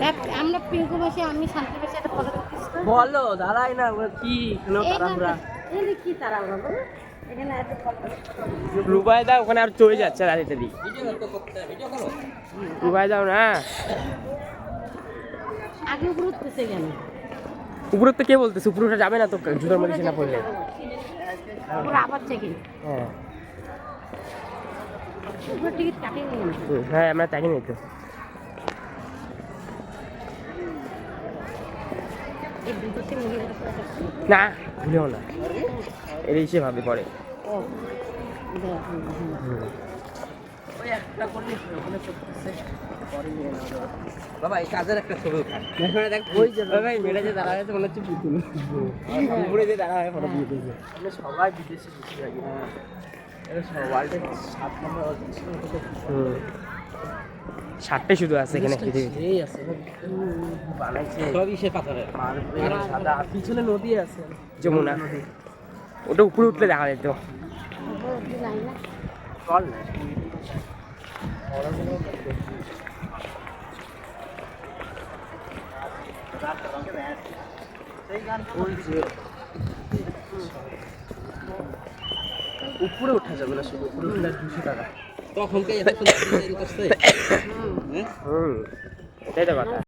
হ্যাঁ আমরা পিঙ্কু বসে আমি শান্তি বসে একটা ফটো তুলছি বলো দাঁড়াই না কি কি তারা বলো এখানে এত ফটো রুবাইদা ওখানে আর চলে যাচ্ছে দাঁড়িয়ে দিই রুবাইদাও না আগে উপরে উঠতেছে কেন উপরে তো কে বলতেছে উপরে উঠে যাবে না তো জুতোর মধ্যে না পড়লে উপরে আবার চেকিং হ্যাঁ উপরে টিকিট কাটেনি হ্যাঁ আমরা তাকে নিই তো এই দুটোতে মহিলাটা পড়ে যাচ্ছে না ভুলেও না এর হিসেবে ভাবে পরে ও ওই একটা করলে ওখানে করতেছে বাবা এই কাজের একটা ছবি উঠান দেখ ওই যে ভাই মেয়েটা যে দাঁড়া আছে মনে হচ্ছে পুতুল উপরে যে দাঁড়া হয় ফটো দিয়ে দিয়েছে আমরা সবাই বিদেশে বেশি যাই হ্যাঁ এটা ওয়ার্ল্ডের 7 নম্বর সাতটাই শুধু আছে এখানে এই আছে বানাইছে সবই সে পাথরের মার্বেল সাদা পিছনে নদী আছে যমুনা নদী ওটা উপরে উঠলে দেখা যেত চল না উপরে উঠা যাবে না শুধু উপরে উঠলে 200 টাকা তখন এটাই তো কথা